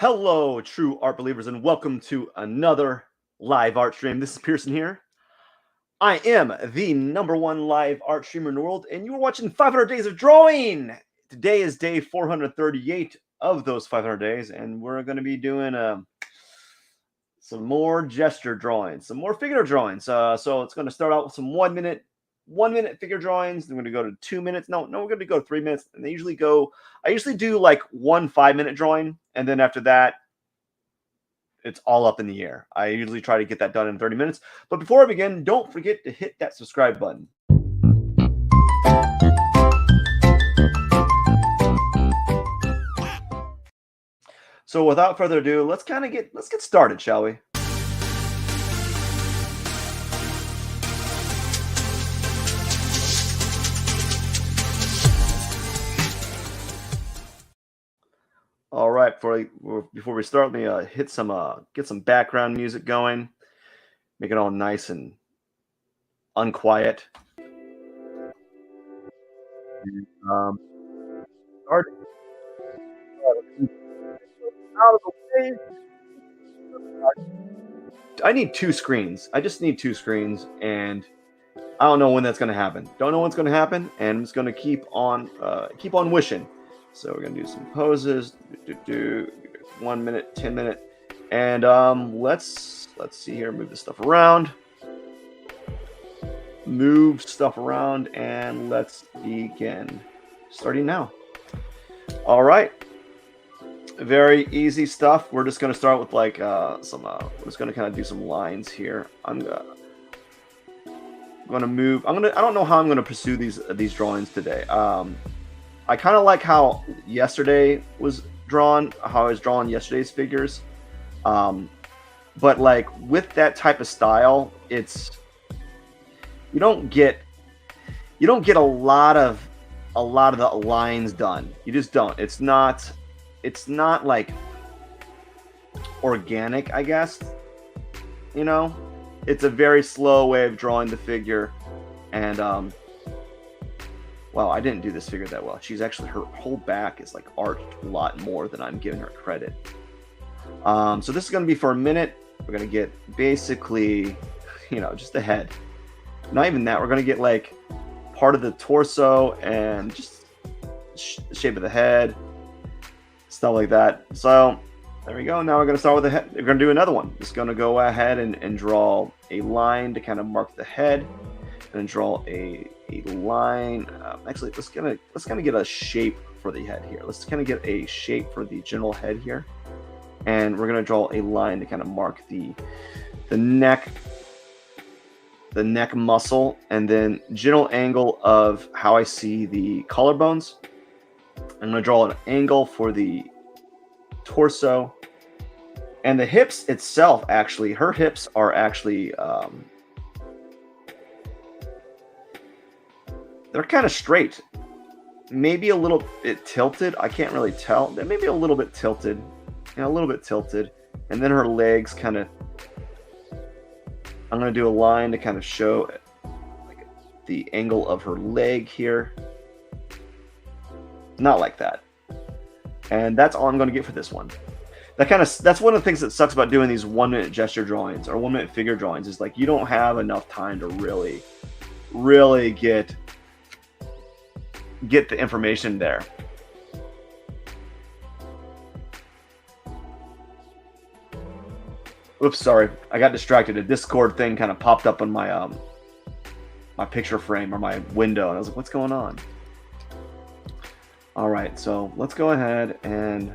Hello, true art believers, and welcome to another live art stream. This is Pierson here. I am the #1 live art streamer in the world, and you are watching 500 Days of Drawing. Today is day 438 of those 500 days, and we're going to be doing some more gesture drawings, some more figure drawings. So it's going to start out with some 1 minute, 1 minute figure drawings. Then we're going to go to 2 minutes. No, we're going to go 3 minutes. And I usually do like one 5-minute drawing, and then after that, it's all up in the air. I usually try to get that done in 30 minutes. But before I begin, don't forget to hit that subscribe button. So without further ado, let's get started, shall we? All right, before we start, let me get some background music going, make it all nice and unquiet. Um, start out of the way. I need two screens. I just need two screens, and I don't know when that's going to happen. Don't know what's going to happen, and I'm just going to keep on wishing. So we're going to do some poses. 1 minute, 10 minute, and let's see here. Move this stuff around. Move stuff around, and let's begin. Starting now. All right. Very easy stuff. We're just going to start with like we're just going to kind of do some lines here. I'm going to move. I don't know how I'm going to pursue these drawings today. I kind of like how yesterday was drawn, how I was drawing yesterday's figures. But like with that type of style, you don't get a lot of the lines done. You just don't. It's not like organic, I guess. You know, it's a very slow way of drawing the figure, and wow, I didn't do this figure that well. She's actually, her whole back is like arched a lot more than I'm giving her credit. So this is going to be for a minute. We're going to get basically, just the head. Not even that. We're going to get like part of the torso and just the shape of the head, stuff like that. So there we go. Now we're going to start with the head. We're going to do another one. Just going to go ahead and draw a line to kind of mark the head, and draw a line. Actually, let's kind of get a shape for the head here. Let's kind of get a shape for the general head here, and we're going to draw a line to kind of mark the neck muscle, and then general angle of how I see the collarbones. I'm going to draw an angle for the torso, and the hips itself. Actually, her hips are actually they're kind of straight, maybe a little bit tilted. I can't really tell. They may be a little bit tilted, a little bit tilted. And then her legs kind of, I'm going to do a line to kind of show like the angle of her leg here. Not like that. And that's all I'm going to get for this one. That's one of the things that sucks about doing these 1 minute gesture drawings or 1 minute figure drawings, is like you don't have enough time to really get the information there. Oops, sorry. I got distracted. A Discord thing kind of popped up on my my picture frame or my window, and I was like, what's going on? All right, so let's go ahead and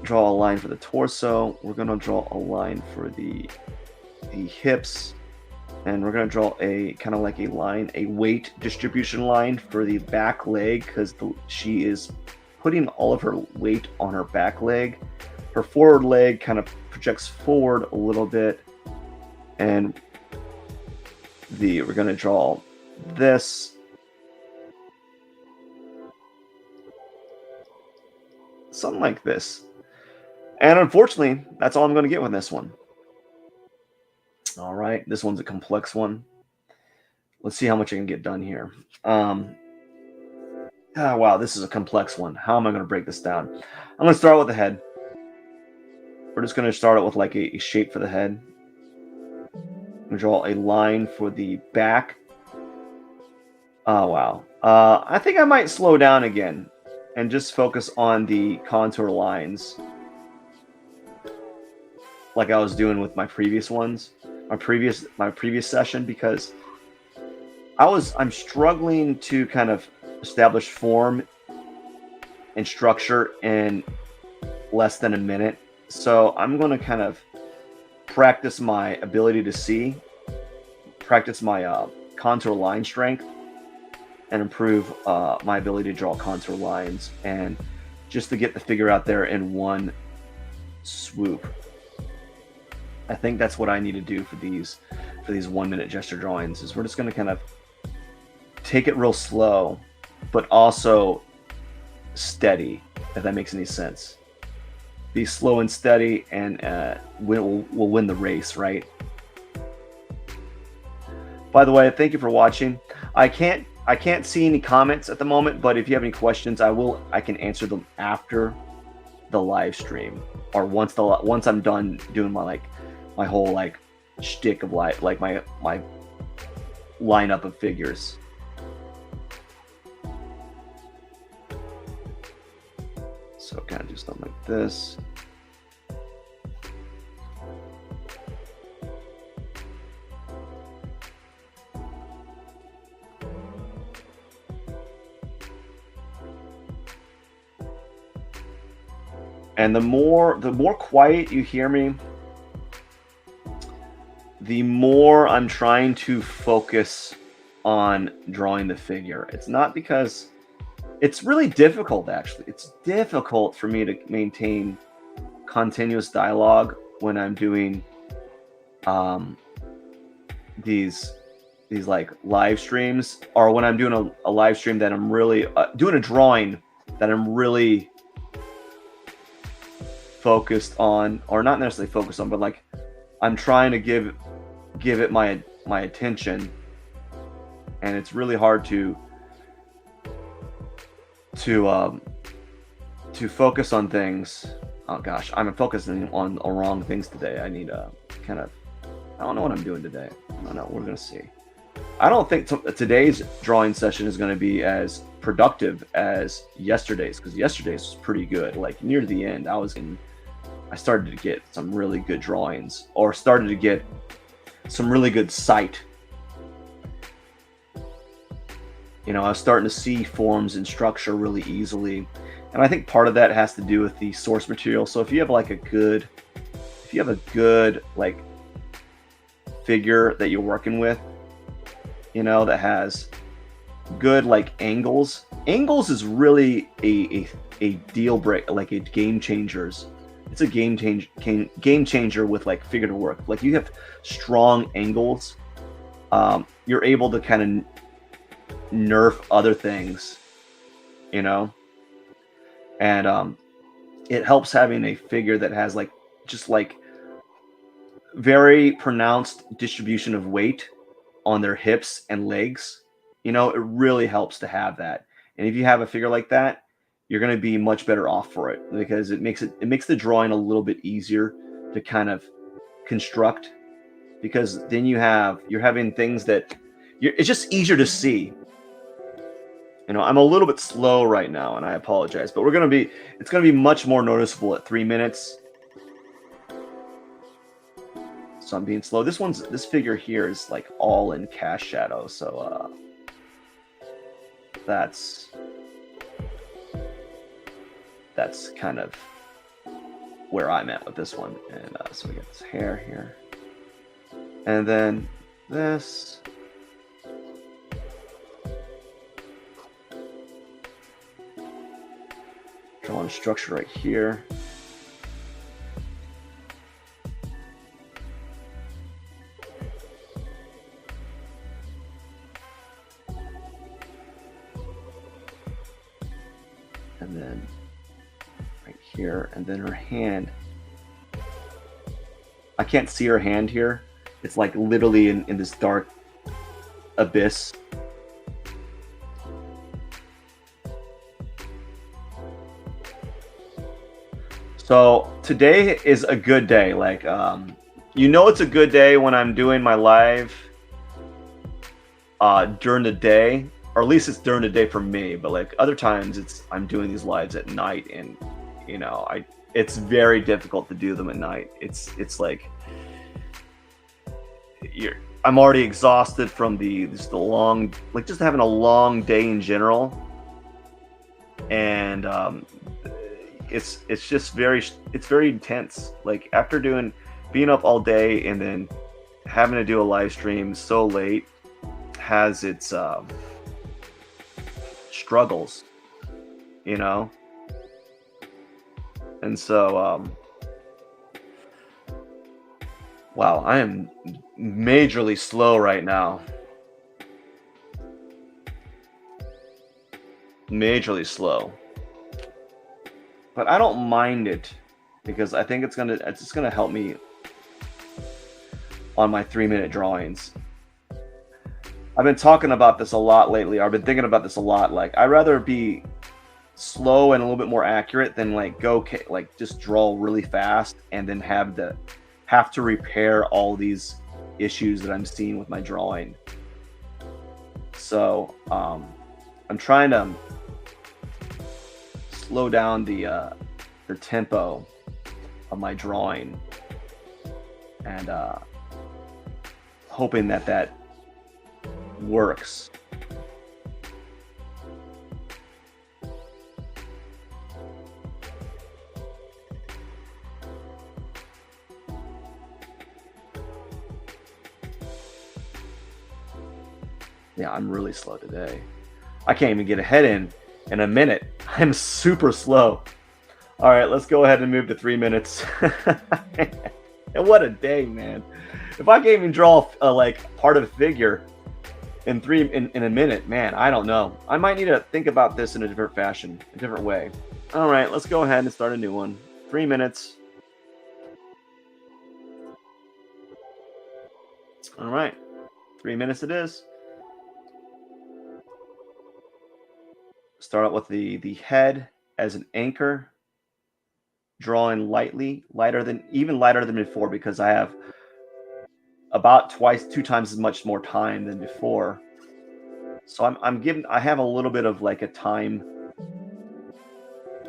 draw a line for the torso. We're going to draw a line for the hips. And we're going to draw a kind of like a line, a weight distribution line for the back leg, because she is putting all of her weight on her back leg. Her forward leg kind of projects forward a little bit. And we're going to draw this. Something like this. And unfortunately, that's all I'm going to get with this one. All right, this one's a complex one. Let's see how much I can get done here. Ah, wow, this is a complex one. How am I going to break this down? I'm going to start with the head. We're just going to start out with like a shape for the head. I'm going to draw a line for the back. Oh, wow. I think I might slow down again and just focus on the contour lines like I was doing with my previous ones, my previous session, because I'm struggling to kind of establish form and structure in less than a minute. So I'm going to kind of practice my ability to see, practice my contour line strength, and improve my ability to draw contour lines, and just to get the figure out there in one swoop. I think that's what I need to do for these 1 minute gesture drawings, is we're just going to kind of take it real slow, but also steady, if that makes any sense. Be slow and steady, and we'll win the race, right? By the way, thank you for watching. I can't see any comments at the moment, but if you have any questions, I can answer them after the live stream, or once I'm done doing my whole like shtick of my lineup of figures. So kind of do something like this. And the more quiet you hear me, the more I'm trying to focus on drawing the figure. It's not because it's really difficult, actually. It's difficult for me to maintain continuous dialogue when I'm doing these like live streams, or when I'm doing a live stream that I'm really doing a drawing that I'm really focused on, or not necessarily focused on, but like I'm trying to give it my attention, and it's really hard to focus on things. Oh gosh, I'm focusing on the wrong things today. I need to I don't know what I'm doing today. I don't know. We're gonna see. I don't think today's drawing session is going to be as productive as yesterday's, because yesterday's was pretty good. Like near the end, I started to get some really good drawings, or started to get some really good sight. You know, I was starting to see forms and structure really easily. And I think part of that has to do with the source material. So if you have a good like figure that you're working with, you know, that has good like angles. Angles is really a deal break, like a game changers. It's a game changer with like figure to work. Like you have strong angles, you're able to kind of nerf other things, you know, and it helps having a figure that has like just like very pronounced distribution of weight on their hips and legs. You know, it really helps to have that. And if you have a figure like that, you're going to be much better off for it, because it makes the drawing a little bit easier to kind of construct, because then you're having things that it's just easier to see. You know, I'm a little bit slow right now, and I apologize, but it's going to be much more noticeable at 3 minutes. So I'm being slow. This figure here is like all in cast shadow, so that's kind of where I'm at with this one. And so we got this hair here, and then this. Drawing a structure right here. And then right here, and then her hand. I can't see her hand here. It's like literally in this dark abyss. So today is a good day. Like, it's a good day when I'm doing my live during the day, or at least it's during the day for me. But like other times, I'm doing these lives at night, and it's very difficult to do them at night. It's like I'm already exhausted from the long, like just having a long day in general, and it's very intense. Like after being up all day and then having to do a live stream so late has its struggles, and so wow, I am majorly slow right now. Majorly slow. But I don't mind it because I think it's gonna help me on my 3-minute drawings. I've been talking about this a lot lately. I've been thinking about this a lot. Like I'd rather be slow and a little bit more accurate than like just draw really fast and then have to repair all these issues that I'm seeing with my drawing. So I'm trying to slow down the tempo of my drawing, and hoping that works. Yeah, I'm really slow today. I can't even get a head in a minute. I'm super slow. All right, let's go ahead and move to 3 minutes. And what a day, man. If I can't even draw like part of a figure in a minute, man, I don't know. I might need to think about this in a different fashion, a different way. All right, let's go ahead and start a new one. 3 minutes. All right, 3 minutes it is. Start out with the head as an anchor, drawing lighter than before, because I have about 2 times as much more time than before. So I have a little bit of like a time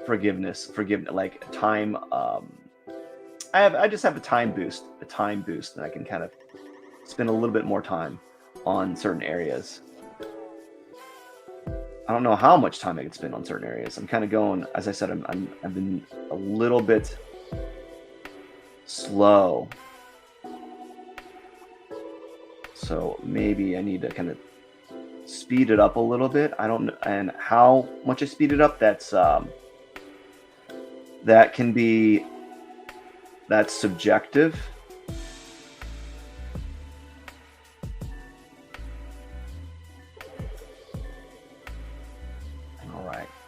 forgiveness, like time. I just have a time boost, and I can kind of spend a little bit more time on certain areas. I don't know how much time I can spend on certain areas. I'm kind of going, as I said, I've been a little bit slow. So maybe I need to kind of speed it up a little bit. I don't know, and how much I speed it up, that's subjective.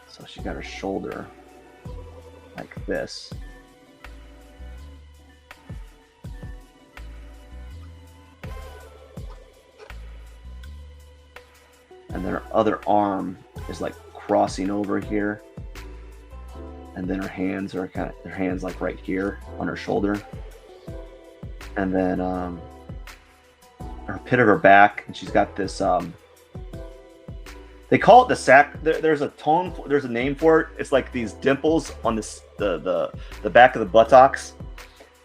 So she got her shoulder like this. And then her other arm is like crossing over here. And then her hands are like right here on her shoulder. And then her pit of her back, and she's got this they call it the sac. There's a name for it. It's like these dimples on the back of the buttocks,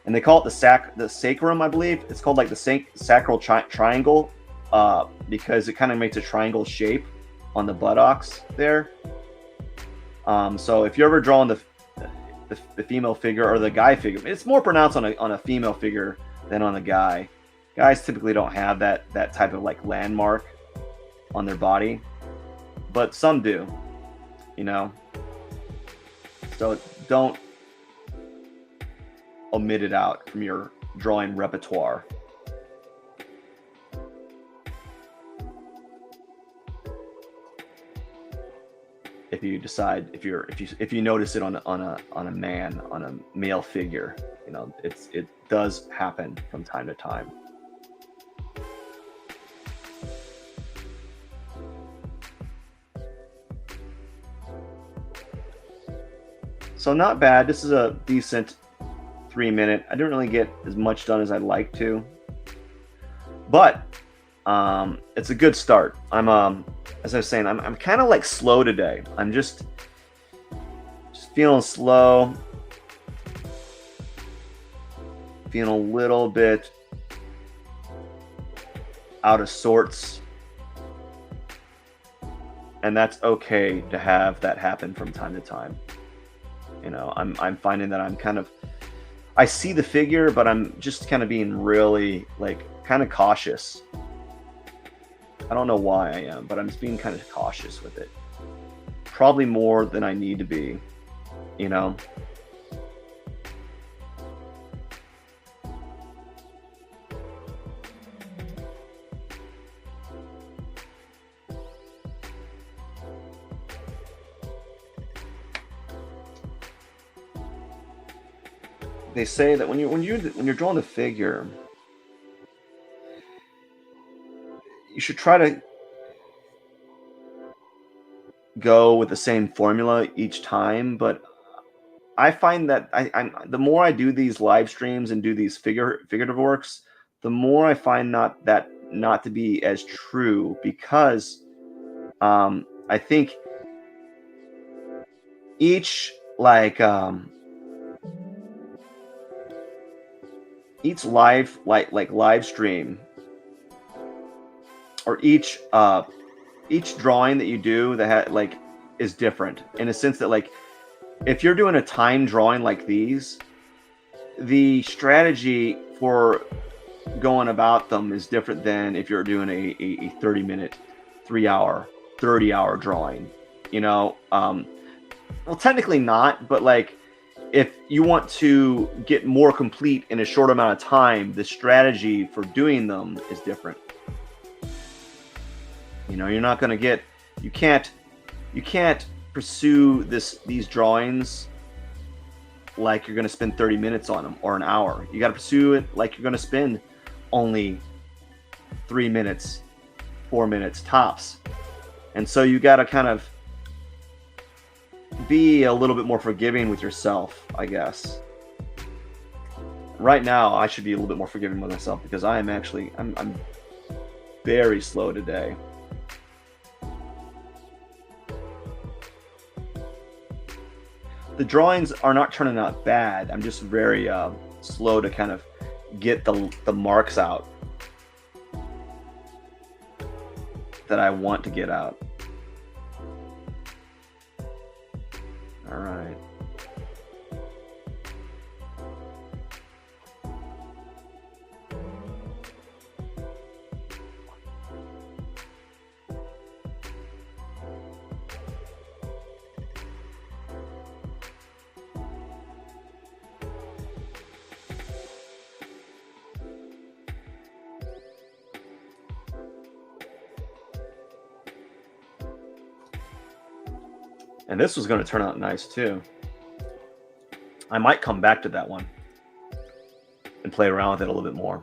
and they call it the sacrum, I believe. It's called like the sacral triangle, because it kind of makes a triangle shape on the buttocks there. So if you're ever drawing the female figure or the guy figure, it's more pronounced on a female figure than on a guy. Guys typically don't have that type of like landmark on their body. But some do, So don't omit it out from your drawing repertoire. If you decide, if you notice it on a male figure, it does happen from time to time. So not bad. This is a decent 3 minute. I didn't really get as much done as I'd like to, but it's a good start. As I was saying, I'm kind of like slow today. I'm just feeling slow, feeling a little bit out of sorts, and that's okay to have that happen from time to time. You know, I'm finding that I see the figure, but I'm just kind of being really like kind of cautious. I don't know why I am, but I'm just being kind of cautious with it. Probably more than I need to be, you know? They say that when you're drawing a figure, you should try to go with the same formula each time, but I find that I'm the more I do these live streams and do these figurative works, the more I find not to be as true, because I think each each live stream, or each drawing that you do that is different, in a sense that, like, if you're doing a time drawing like these, the strategy for going about them is different than if you're doing a 30-minute, 3 hour, 30-hour drawing. You know, well, technically not, but like, if you want to get more complete in a short amount of time, the strategy for doing them is different. You know, you're not going to get, you can't pursue these drawings like you're going to spend 30 minutes on them or an hour. You got to pursue it like you're going to spend only 3 minutes, 4 minutes tops. And so you got to kind of be a little bit more forgiving with yourself, I guess. Right now, I should be a little bit more forgiving with myself, because I'm very slow today. The drawings are not turning out bad. I'm just very slow to kind of get the marks out that I want to get out. All right. And this was going to turn out nice too. I might come back to that one and play around with it a little bit more.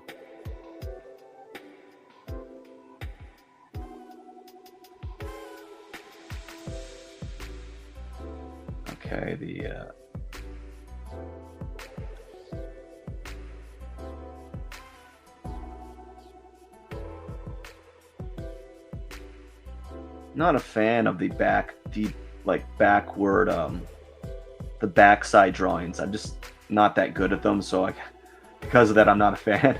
Okay, not a fan of the backward, the backside drawings. I'm just not that good at them, so because of that, I'm not a fan.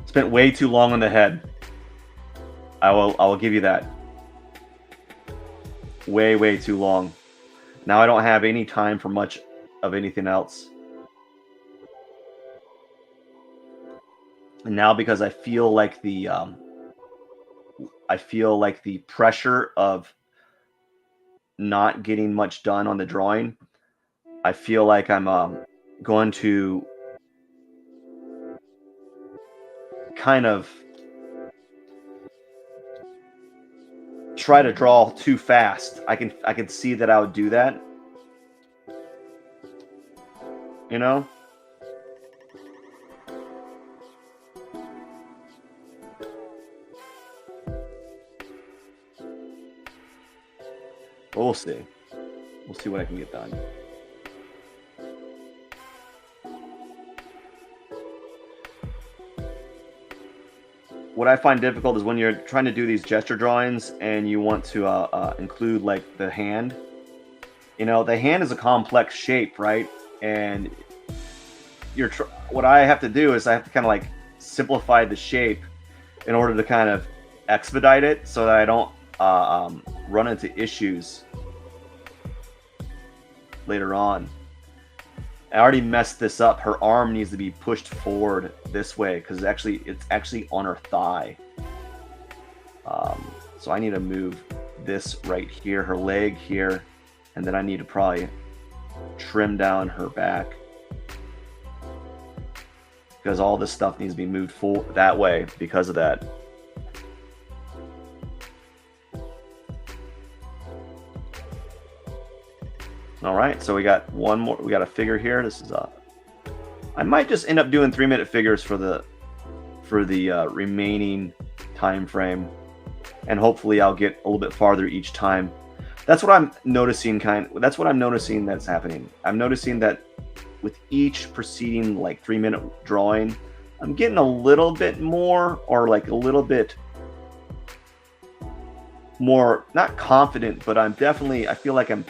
Spent way too long on the head. I will give you that. Way too long. Now I don't have any time for much of anything else. And now because I feel like the pressure of not getting much done on the drawing, I feel like I'm going to kind of try to draw too fast. I can see that I would do that. You know? But we'll see. We'll see what I can get done. What I find difficult is when you're trying to do these gesture drawings and you want to include like the hand. You know, the hand is a complex shape, right? And what I have to do is I have to kind of like simplify the shape in order to kind of expedite it so that I don't run into issues later on. I already messed this up. Her arm needs to be pushed forward this way because it's actually on her thigh. So I need to move this right here, her leg here, and then I need to probably trim down her back because all this stuff needs to be moved forward that way because of that. All right, so we got one more. We got a figure here. This is I might just end up doing 3-minute figures for the remaining time frame, and hopefully I'll get a little bit farther each time. That's what I'm noticing. That's what I'm noticing that's happening. I'm noticing that with each preceding like 3-minute drawing, I'm getting a little bit more, or like a little bit more, not confident, but I feel like I'm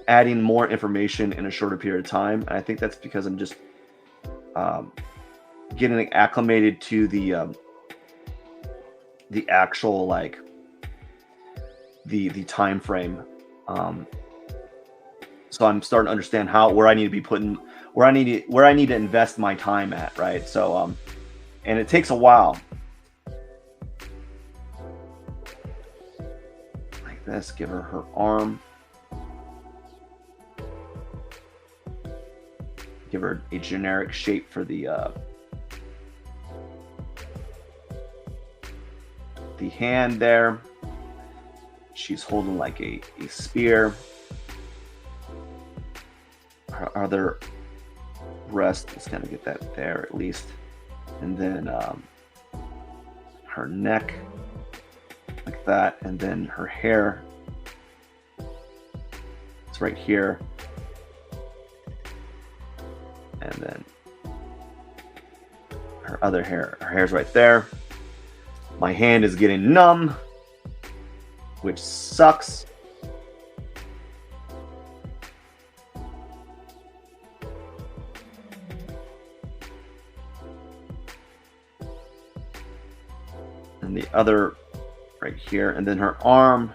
adding more information in a shorter period of time. And I think that's because I'm just getting acclimated to the actual like the time frame. So I'm starting to understand where I need to invest my time at, right? So and it takes a while. Like this, give her arm. Give her a generic shape for the hand there. She's holding like a spear. Her other breast, let's kind of get that there at least. And then her neck, like that. And then her hair, it's right here. And then her other hair, her hair's right there. My hand is getting numb, which sucks. And the other right here, and then her arm.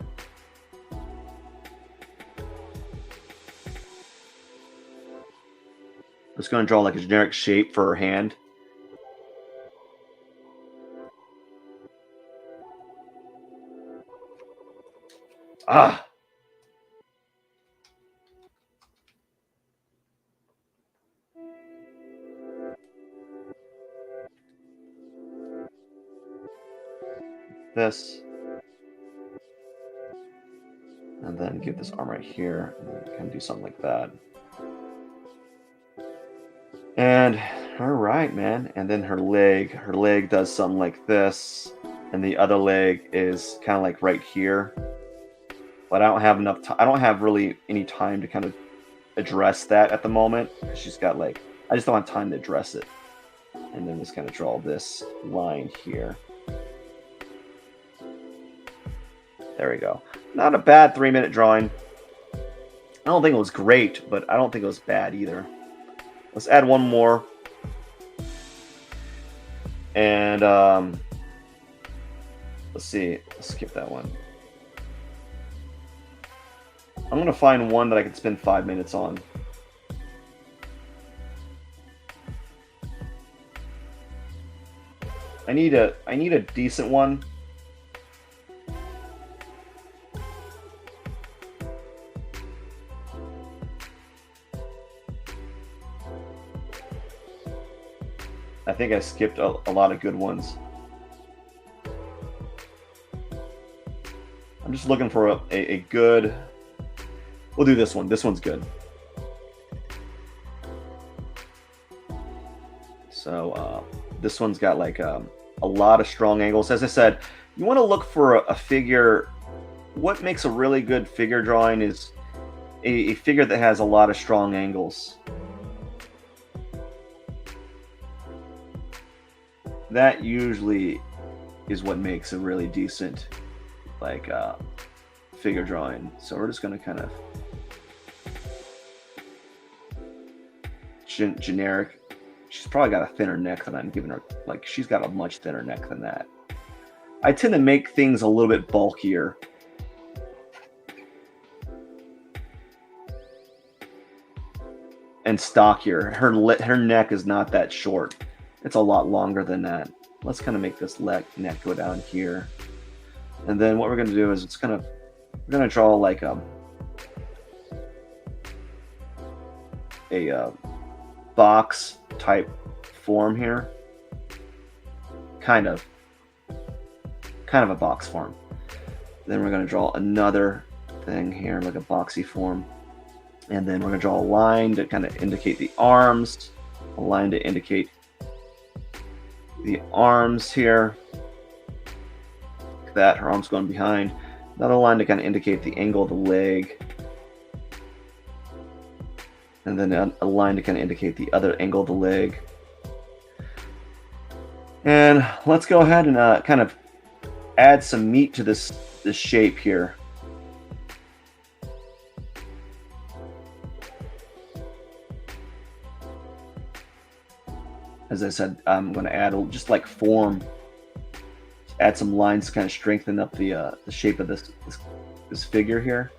I'm just going to draw like a generic shape for her hand. Ah. This. And then give this arm right here. And then kind of do something like that. And all right, man. And then her leg does something like this. And the other leg is kind of like right here. But I don't have enough time. I don't have really any time to kind of address that at the moment. She's got like, I just don't have time to address it. And then just kind of draw this line here. There we go. Not a bad 3-minute drawing. I don't think it was great, but I don't think it was bad either. Let's add one more. And let's see. Let's skip that one. I'm going to find one that I can spend 5 minutes on. I need a decent one. I think I skipped a lot of good ones. I'm just looking for a good. We'll do this one. This one's good. So this one's got like a lot of strong angles. As I said, you want to look for a figure. What makes a really good figure drawing is a figure that has a lot of strong angles. That usually is what makes a really decent like figure drawing. So we're just going to kind of generic. She's probably got a thinner neck than I'm giving her. Like, she's got a much thinner neck than that. I tend to make things a little bit bulkier. And stockier. Her neck is not that short. It's a lot longer than that. Let's kind of make this neck go down here. And then what we're going to do is we're going to draw like a box type form here. Kind of a box form. Then we're going to draw another thing here, like a boxy form. And then we're going to draw a line to kind of indicate the arms, a line to indicate the arms here. Like that, her arm's going behind. Another line to kind of indicate the angle of the leg. And then a line to kind of indicate the other angle of the leg. And let's go ahead and kind of add some meat to this shape here. As I said, I'm going to add just like form, add some lines to kind of strengthen up the shape of this figure here.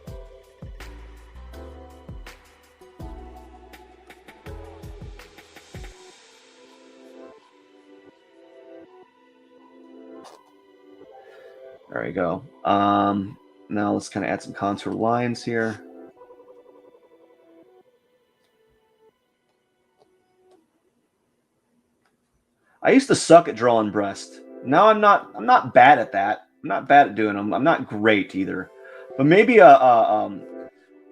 There we go. Now let's kind of add some contour lines here. I used to suck at drawing breast. Now I'm not bad at that. I'm not bad at doing them. I'm not great either. But maybe I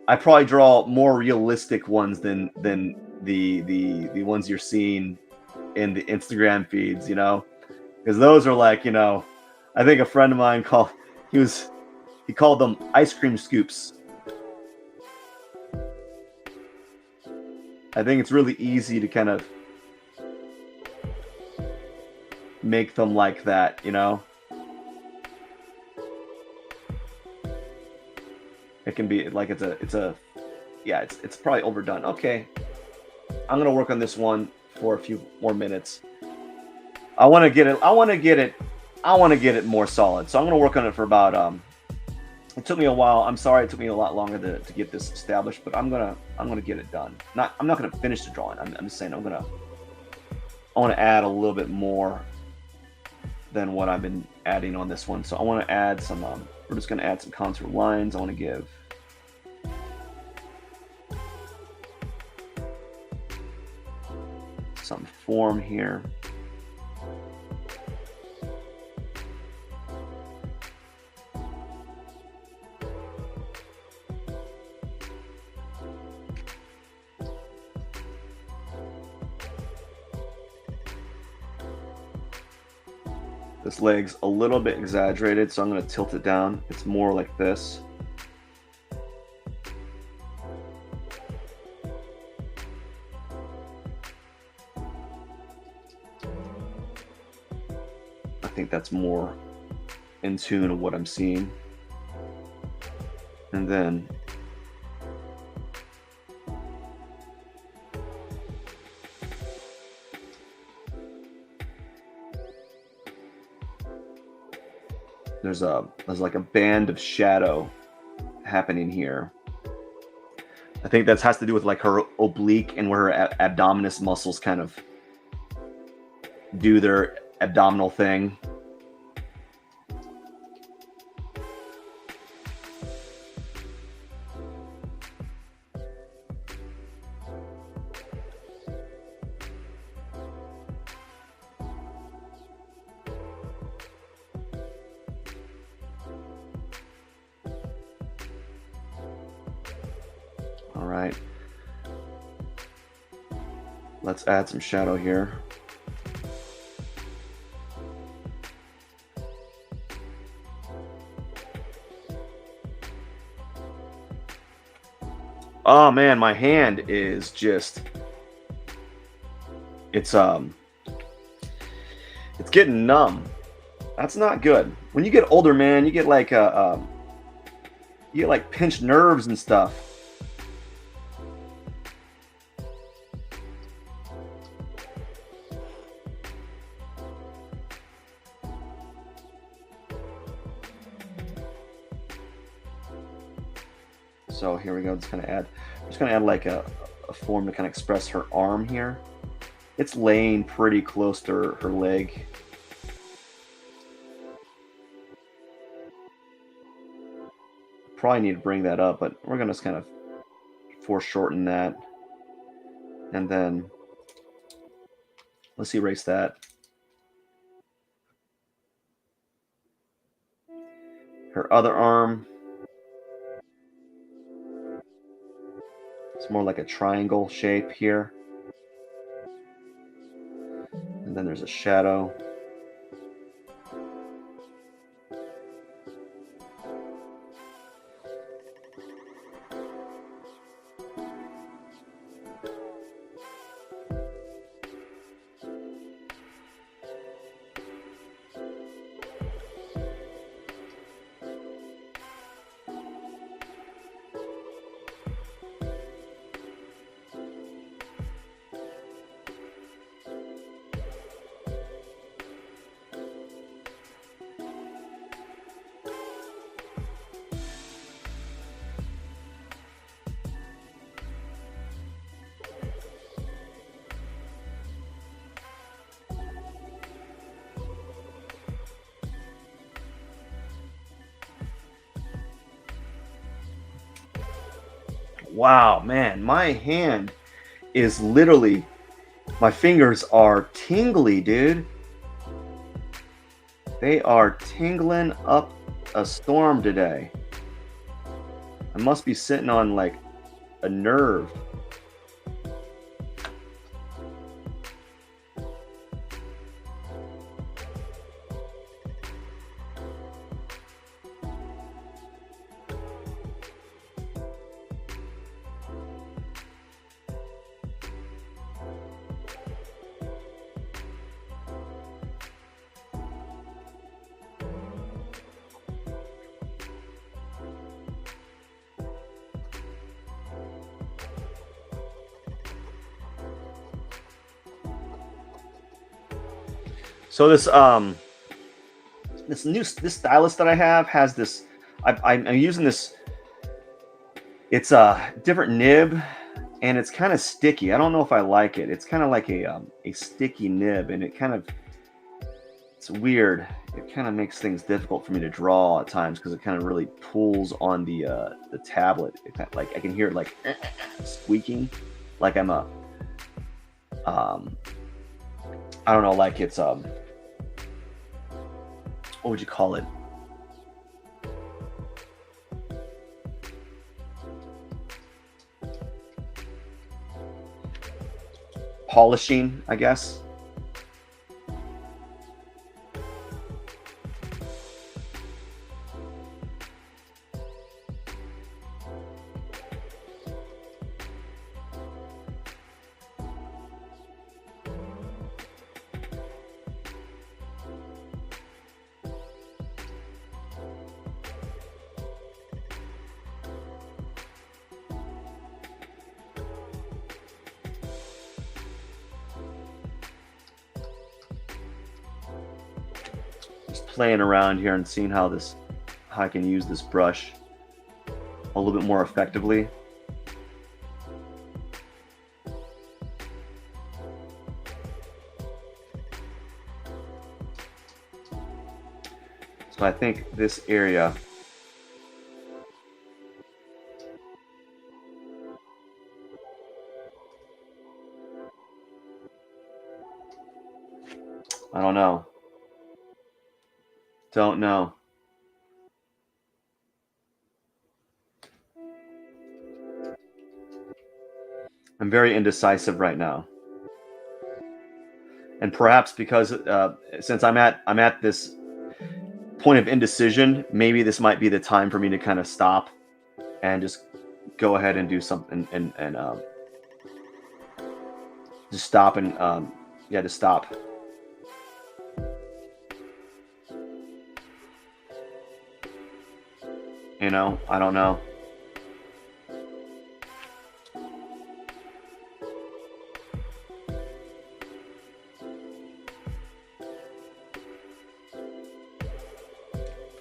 probably draw more realistic ones than the ones you're seeing in the Instagram feeds, you know? Because those are like, you know, I think a friend of mine he called them ice cream scoops. I think it's really easy to kind of make them like that, you know? It can be like it's probably overdone. Okay. I'm going to work on this one for a few more minutes. I want to get it more solid. So I'm going to work on it for about it took me a while. I'm sorry it took me a lot longer to get this established, but I'm going to get it done. I'm not going to finish the drawing. I'm just saying I want to add a little bit more than what I've been adding on this one. So I want to add some we're just going to add some contour lines. I want to give some form here. This leg's a little bit exaggerated, so I'm going to tilt it down. It's more like this. I think that's more in tune with what I'm seeing. And then there's like a band of shadow happening here. I think that has to do with like her oblique and where her abdominis muscles kind of do their abdominal thing. All right. Let's add some shadow here. Oh man, my hand is just it's getting numb. That's not good. When you get older, man, you get like pinched nerves and stuff. So here we go. I'm just gonna add like a form to kind of express her arm here. It's laying pretty close to her leg. Probably need to bring that up, but we're gonna just kind of foreshorten that, and then let's erase that. Her other arm. It's more like a triangle shape here. And then there's a shadow. Wow, man, my hand is literally, my fingers are tingly, dude. They are tingling up a storm today. I must be sitting on like a nerve. So this stylus that I have has this. I'm using this. It's a different nib, and it's kind of sticky. I don't know if I like it. It's kind of like a sticky nib, and it's weird. It kind of makes things difficult for me to draw at times because it kind of really pulls on the tablet. Like I can hear it like squeaking, like I'm a I don't know, like it's what would you call it? Polishing, I guess. Playing around here and seeing how I can use this brush a little bit more effectively. So I think this area, I don't know. Don't know. I'm very indecisive right now. And perhaps because since I'm at this point of indecision, maybe this might be the time for me to kind of stop and just go ahead and do something and just stop and yeah, just stop. You know, I don't know.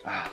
Ah.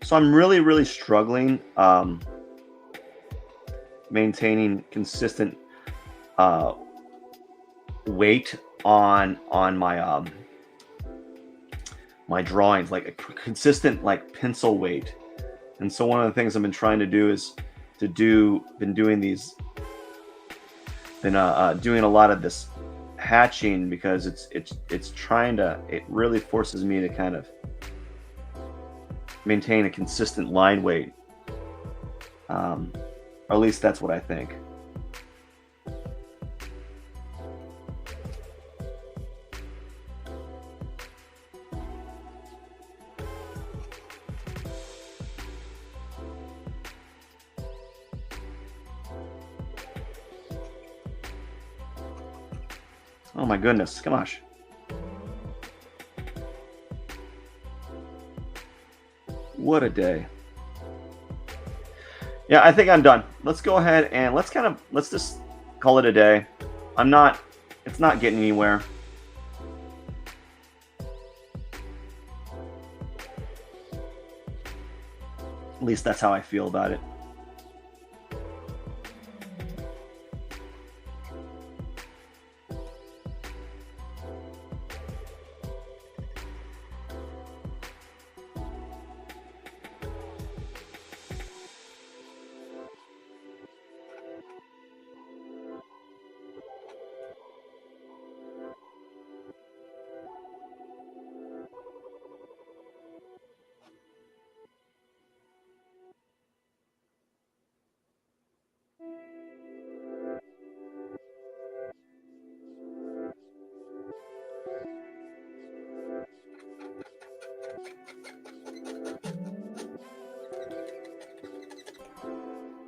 So I'm really, really struggling maintaining consistent uh, weight on my drawings, like a consistent like pencil weight. And so one of the things I've been trying to do is been doing doing a lot of this hatching because it really forces me to kind of maintain a consistent line weight. Or at least that's what I think. Oh my goodness, gosh. What a day. Yeah, I think I'm done. Let's go ahead and let's just call it a day. It's not getting anywhere. At least that's how I feel about it.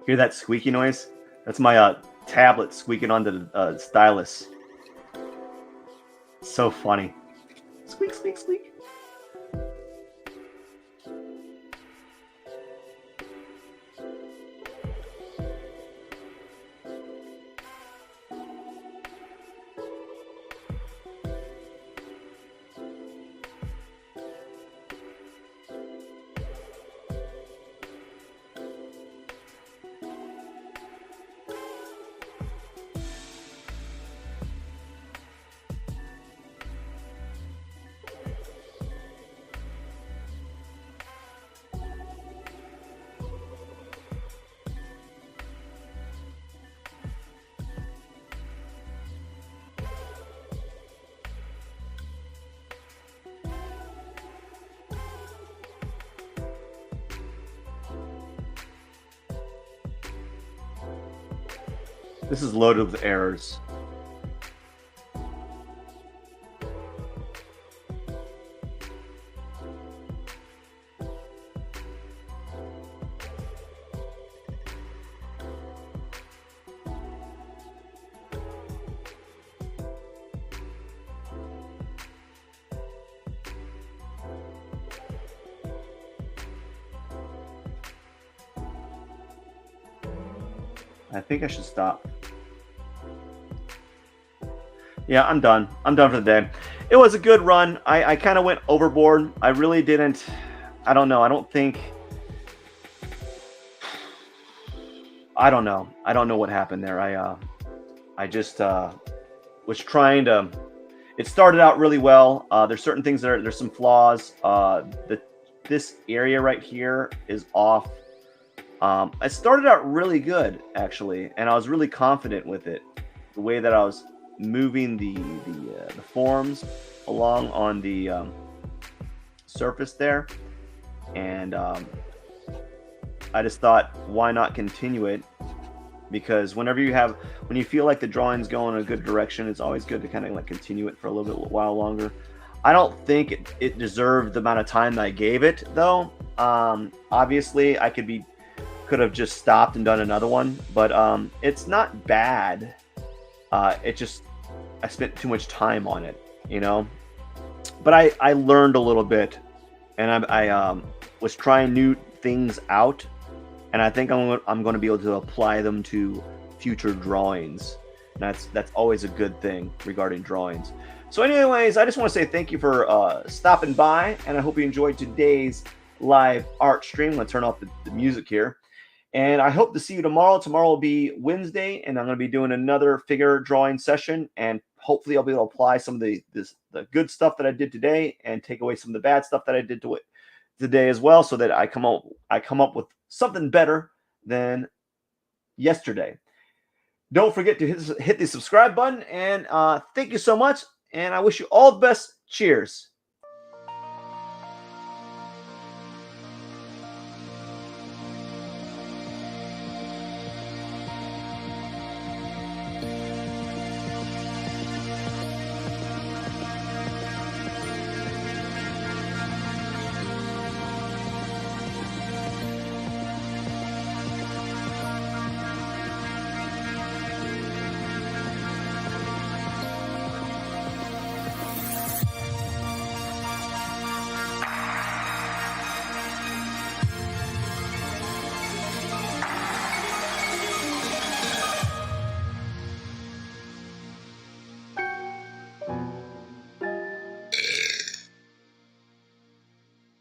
Hear that squeaky noise? That's my tablet squeaking onto the stylus. So funny. Squeak, squeak, squeak. This is loaded with errors. I think I should stop. Yeah, I'm done. I'm done for the day. It was a good run. I kind of went overboard. I really didn't. I don't know. I don't think. I don't know. I don't know what happened there. I just was trying to. It started out really well. There's certain things there's some flaws. This area right here is off. I started out really good actually, and I was really confident with it. The way that I was moving the forms along on the surface there, and I just thought, why not continue it? Because when you feel like the drawing's going in a good direction, it's always good to kind of like continue it for a little while longer. I don't think it deserved the amount of time that I gave it, though. Obviously, I could have just stopped and done another one, but it's not bad. I spent too much time on it, you know. But I learned a little bit, and I was trying new things out, and I think I'm going to be able to apply them to future drawings. And that's always a good thing regarding drawings. So anyways, I just want to say thank you for stopping by, and I hope you enjoyed today's live art stream. Let's turn off the music here. And I hope to see you tomorrow. Tomorrow will be Wednesday, and I'm going to be doing another figure drawing session. And hopefully I'll be able to apply some of the good stuff that I did today and take away some of the bad stuff that I did today as well, so that I come up with something better than yesterday. Don't forget to hit the subscribe button, and thank you so much. And I wish you all the best. Cheers.